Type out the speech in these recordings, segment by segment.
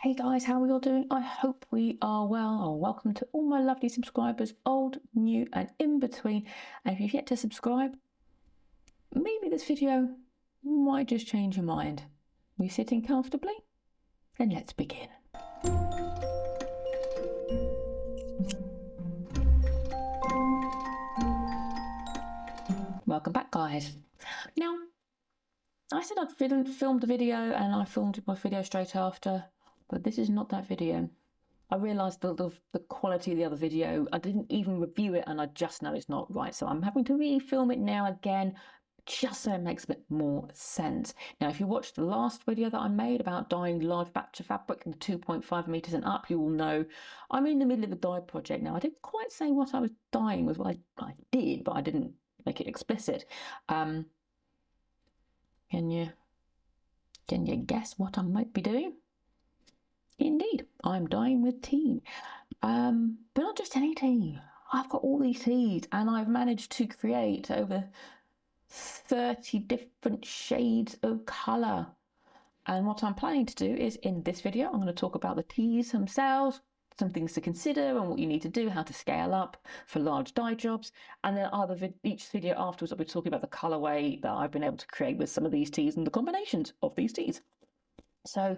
Hey guys, how are we all doing? I hope we are well. Welcome to all my lovely subscribers, old, new and in between. And if you've yet to subscribe, maybe this video might just change your mind. Are you sitting comfortably? Then let's begin. Welcome back, guys. Now, I said I'd filmed the video and I filmed my video straight after, but this is not that video. I realised the quality of the other video, I didn't even review it and I just know it's not right. So I'm having to re-film it now again, just so it makes a bit more sense. Now, if you watched the last video that I made about dyeing large batch of fabric in the 2.5 metres and up, you will know I'm in the middle of a dye project now. I didn't quite say what I was dyeing with what I did, but I didn't make it explicit. Can you guess what I might be doing? Indeed, I'm dyeing with tea, but not just any tea. I've got all these teas and I've managed to create over 30 different shades of colour. And what I'm planning to do is, in this video, I'm going to talk about the teas themselves, some things to consider and what you need to do, how to scale up for large dye jobs. And then each video afterwards, I'll be talking about the colourway that I've been able to create with some of these teas and the combinations of these teas. So,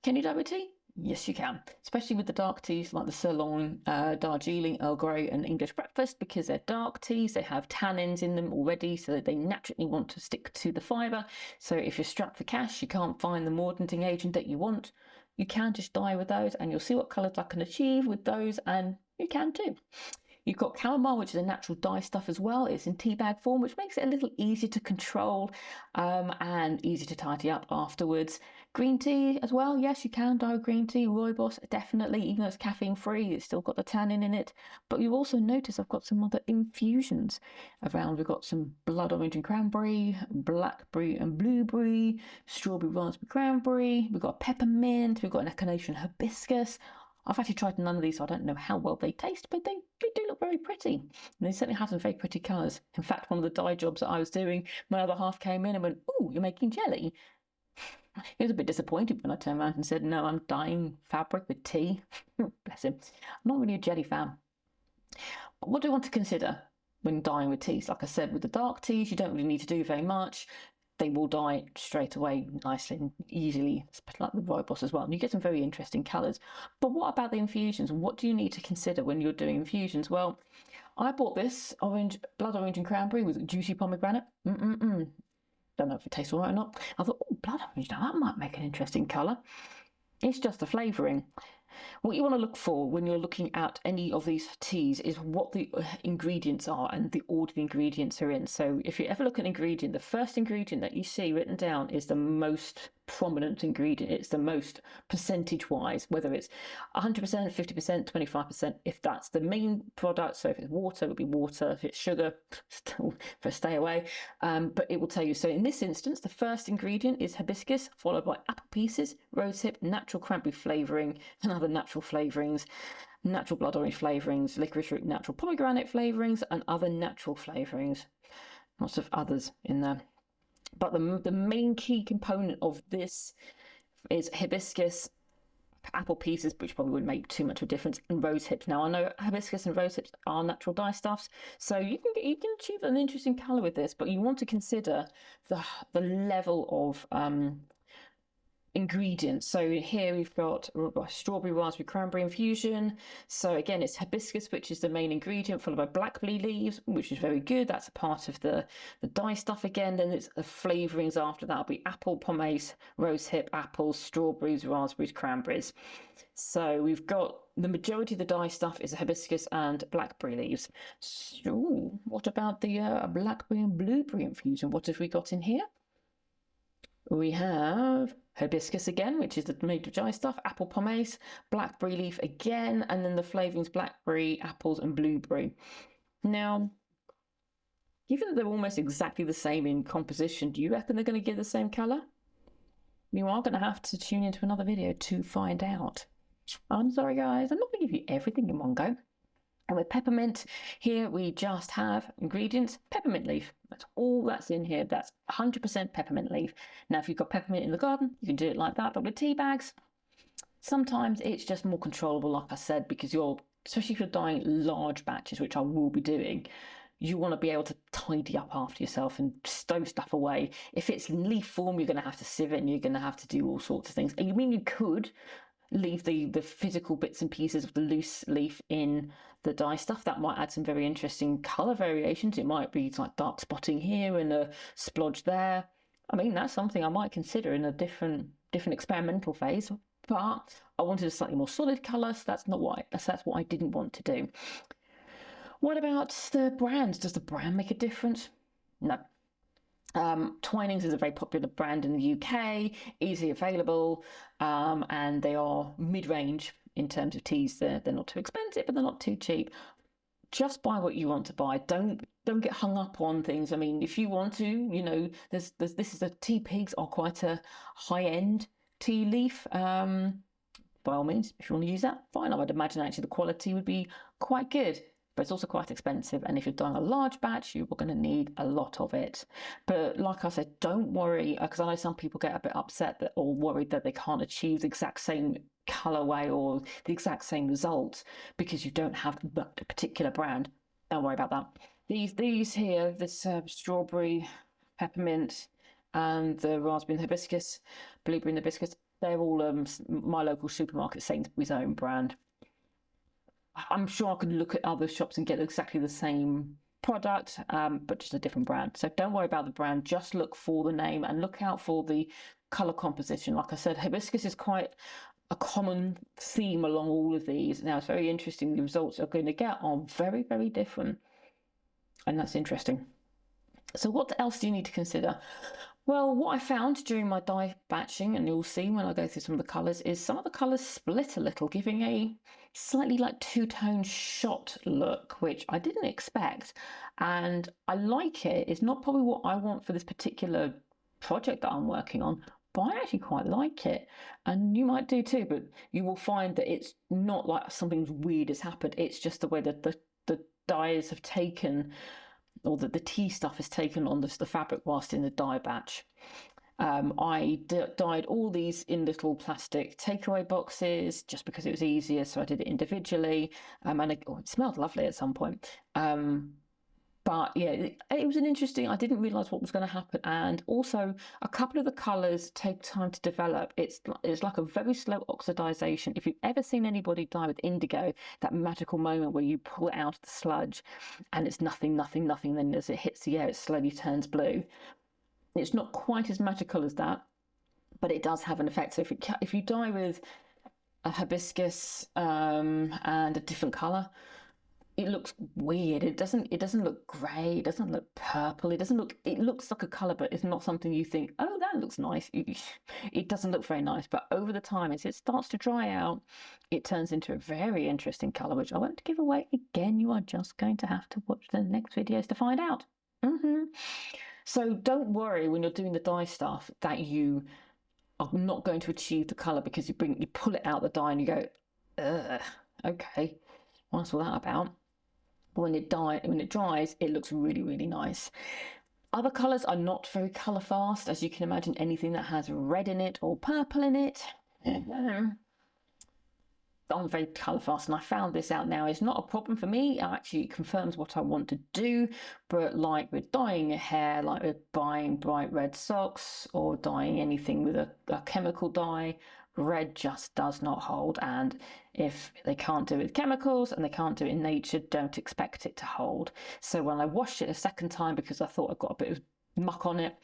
can you dye with tea? Yes, you can, especially with the dark teas like the Ceylon, Darjeeling, Earl Grey and English breakfast, because they're dark teas, they have tannins in them already, so that they naturally want to stick to the fibre. So if you're strapped for cash, you can't find the mordanting agent that you want, you can just dye with those and you'll see what colours I can achieve with those, and you can too. You've got chamomile, which is a natural dye stuff as well. It's in tea bag form, which makes it a little easier to control and easy to tidy up afterwards. Green tea as well. Yes, you can dye green tea. Rooibos, definitely. Even though it's caffeine free, it's still got the tannin in it. But you'll also notice I've got some other infusions around. We've got some blood orange and cranberry, blackberry and blueberry, strawberry, raspberry, cranberry. We've got peppermint. We've got an echinacea and hibiscus. I've actually tried none of these, so I don't know how well they taste, but they do look very pretty. And they certainly have some very pretty colours. In fact, one of the dye jobs that I was doing, my other half came in and went, "Ooh, you're making jelly." He was a bit disappointed when I turned around and said, "No, I'm dyeing fabric with tea." Bless him. I'm not really a jelly fan. But what do I want to consider when dyeing with teas? Like I said, with the dark teas, you don't really need to do very much. They will dye straight away nicely and easily, especially like the Rooibos as well. And you get some very interesting colours. But what about the infusions? What do you need to consider when you're doing infusions? Well, I bought this blood orange and cranberry with juicy pomegranate. Don't know if it tastes all right or not. I thought, oh, blood orange, now that might make an interesting colour. It's just a flavouring. What you want to look for when you're looking at any of these teas is what the ingredients are and the order the ingredients are in. So if you ever look at an ingredient, the first ingredient that you see written down is the most prominent ingredient. It's the most percentage-wise, whether it's 100%, 50%, 25%, if that's the main product. So if it's water, it would be water. If it's sugar, still stay away. But it will tell you. So in this instance, the first ingredient is hibiscus, followed by apple pieces, rosehip, natural cranberry flavouring, and other natural flavourings, natural blood orange flavourings, licorice root, natural pomegranate flavourings, and other natural flavourings. Lots of others in there. But the main key component of this is hibiscus, apple pieces, which probably wouldn't make too much of a difference, and rose hips. Now, I know hibiscus and rose hips are natural dye stuffs, so you can achieve an interesting colour with this, but you want to consider the level of ingredients. So here we've got strawberry, raspberry, cranberry infusion. So again, it's hibiscus, which is the main ingredient, followed by blackberry leaves, which is very good. That's a part of the dye stuff again. Then it's the flavourings after that will be apple, pomace, rosehip, apples, strawberries, raspberries, cranberries. So we've got the majority of the dye stuff is hibiscus and blackberry leaves. So what about the blackberry and blueberry infusion? What have we got in here? We have hibiscus again, which is the made of dye stuff, apple pomace, blackberry leaf again, and then the flavourings blackberry, apples and blueberry. Now, given that they're almost exactly the same in composition, do you reckon they're going to give the same colour? You are going to have to tune into another video to find out. I'm sorry guys, I'm not going to give you everything in one go. And with peppermint, here we just have ingredients, peppermint leaf. That's all that's in here. That's 100% peppermint leaf. Now, if you've got peppermint in the garden, you can do it like that. But with tea bags, sometimes it's just more controllable, like I said, because especially if you're dyeing large batches, which I will be doing, you want to be able to tidy up after yourself and stow stuff away. If it's in leaf form, you're going to have to sieve it and you're going to have to do all sorts of things. You mean you could leave the physical bits and pieces of the loose leaf in the dye stuff? That might add some very interesting colour variations. It might be like dark spotting here and a splodge there. I mean, that's something I might consider in a different experimental phase, but I wanted a slightly more solid colour, so that's what I didn't want to do. What about the brands? Does the brand make a difference? No. Twinings is a very popular brand in the UK, easily available, and they are mid-range in terms of teas. They're not too expensive, but they're not too cheap. Just buy what you want to buy. Don't get hung up on things. I mean, if you want to, you know, this is the TeaPigs are quite a high-end tea leaf. By all means, if you want to use that, fine. I would imagine actually the quality would be quite good, but it's also quite expensive. And if you're doing a large batch, you're going to need a lot of it. But like I said, don't worry, because I know some people get a bit upset or worried that they can't achieve the exact same colorway or the exact same result because you don't have that particular brand. Don't worry about that. These here, this strawberry, peppermint, and the raspberry and hibiscus, blueberry and hibiscus, they're all my local supermarket, Sainsbury's own brand. I'm sure I could look at other shops and get exactly the same product, but just a different brand. So don't worry about the brand, just look for the name and look out for the colour composition. Like I said, hibiscus is quite a common theme along all of these. Now, it's very interesting. The results you're going to get are very, very different. And that's interesting. So what else do you need to consider? Well, what I found during my dye batching, and you'll see when I go through some of the colours, is some of the colours split a little, giving a slightly like two-tone shot look, which I didn't expect. And I like it. It's not probably what I want for this particular project that I'm working on, but I actually quite like it. And you might do too, but you will find that it's not like something weird has happened. It's just the way that the dyes have taken, or that the tea stuff is taken on the fabric whilst in the dye batch. I dyed all these in little plastic takeaway boxes just because it was easier, so I did it individually, and it smelled lovely at some point. But yeah, it was an interesting, I didn't realise what was going to happen, and also a couple of the colours take time to develop. It's like a very slow oxidisation. If you've ever seen anybody dye with indigo, that magical moment where you pull it out of the sludge and it's nothing, then as it hits the air, it slowly turns blue. It's not quite as magical as that, but it does have an effect. So if you dye with a hibiscus and a different colour, it looks weird. It doesn't look grey, it doesn't look purple, it looks like a colour, but it's not something you think, oh, that looks nice. It doesn't look very nice, but over the time, as it starts to dry out, it turns into a very interesting colour, which I won't give away again. You are just going to have to watch the next videos to find out. So don't worry when you're doing the dye stuff that you are not going to achieve the colour, because you pull it out the dye and you go, ugh, okay, what's all that about? When it dries, it looks really, really nice. Other colours are not very colour fast. As you can imagine, anything that has red in it or purple in it, I'm very colour fast, and I found this out now. It's not a problem for me. It actually confirms what I want to do. But like with dyeing your hair, like with buying bright red socks or dyeing anything with a chemical dye, red just does not hold. And if they can't do it with chemicals and they can't do it in nature, don't expect it to hold. So when I washed it a second time, because I thought I got a bit of muck on it,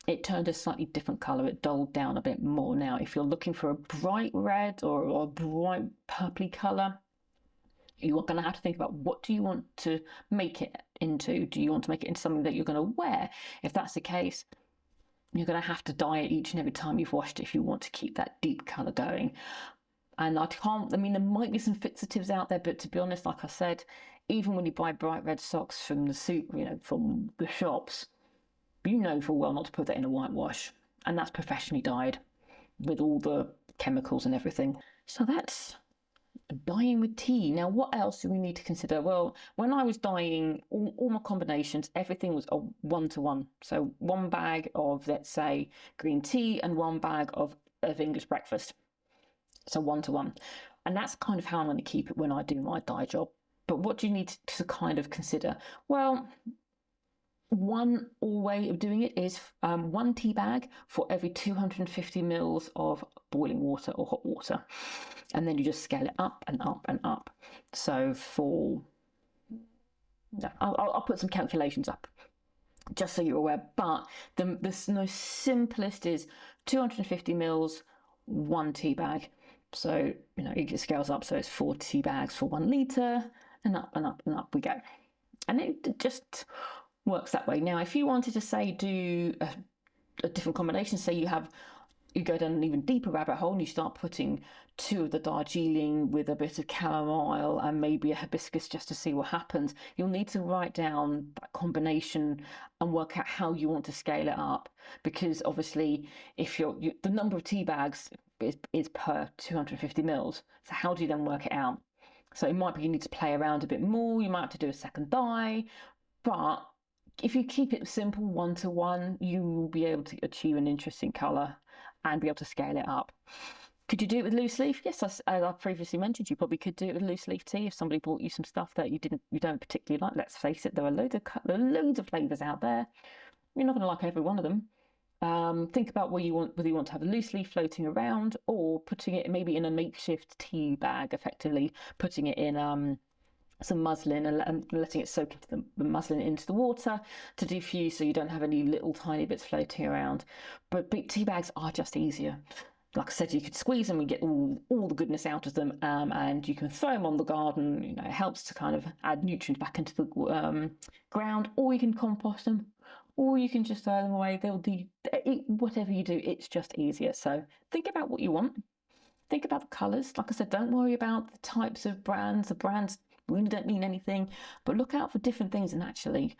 it turned a slightly different colour. It dulled down a bit more. Now, if you're looking for a bright red or a bright purpley colour, you are going to have to think about, what do you want to make it into? Do you want to make it into something that you're going to wear? If that's the case, you're going to have to dye it each and every time you've washed it if you want to keep that deep colour going. And I mean, there might be some fixatives out there, but to be honest, like I said, even when you buy bright red socks from from the shops, you know full well not to put that in a whitewash, and that's professionally dyed with all the chemicals and everything. So that's dyeing with tea. Now, what else do we need to consider? Well, when I was dyeing all my combinations, everything was a 1-to-1. So one bag of, let's say, green tea and one bag of English breakfast. So 1 to 1. And that's kind of how I'm going to keep it when I do my dye job. But what do you need to kind of consider? Well, one way of doing it is 1 tea bag for every 250 mils of boiling water or hot water. And then you just scale it up and up and up. So for, I'll put some calculations up just so you're aware. But the most simplest is 250 mils, 1 tea bag. So, it scales up. So it's 4 tea bags for 1 litre, and up and up and up we go. And it just works that way. Now, if you wanted to say do a different combination, say you go down an even deeper rabbit hole and you start putting 2 of the Darjeeling with a bit of chamomile and maybe a hibiscus just to see what happens, you'll need to write down that combination and work out how you want to scale it up, because obviously if the number of tea bags is per 250 mils, so how do you then work it out? So it might be you need to play around a bit more, you might have to do a second dye, but if you keep it simple 1 to 1, you will be able to achieve an interesting colour and be able to scale it up. Could you do it with loose leaf? Yes, as I previously mentioned, you probably could do it with loose leaf tea if somebody bought you some stuff that you don't particularly like. Let's face it, there are loads of flavours out there. You're not going to like every one of them. Think about whether you want to have a loose leaf floating around or putting it maybe in a makeshift tea bag, effectively putting it in some muslin and letting it soak into the muslin into the water to diffuse, so you don't have any little tiny bits floating around. But big tea bags are just easier. Like I said, you could squeeze them and get all the goodness out of them, and you can throw them on the garden. It helps to kind of add nutrients back into the ground, or you can compost them, or you can just throw them away. They'll do whatever you do. It's just easier. So think about what you want. Think about the colours. Like I said, don't worry about the types of brands. The brands really don't mean anything, but look out for different things and actually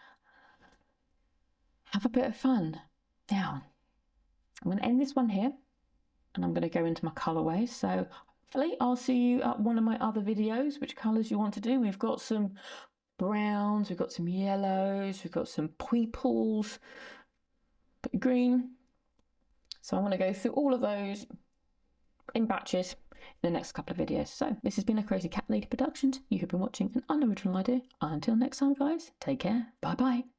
have a bit of fun. Now, I'm going to end this one here and I'm going to go into my colourways. So hopefully I'll see you at one of my other videos, which colours you want to do. We've got some browns, we've got some yellows, we've got some purples, bit of green. So I'm going to go through all of those in batches in the next couple of videos. So this has been a Crazy Cat Lady Productions. You have been watching an unoriginal idea. Until next time, guys, take care. Bye bye.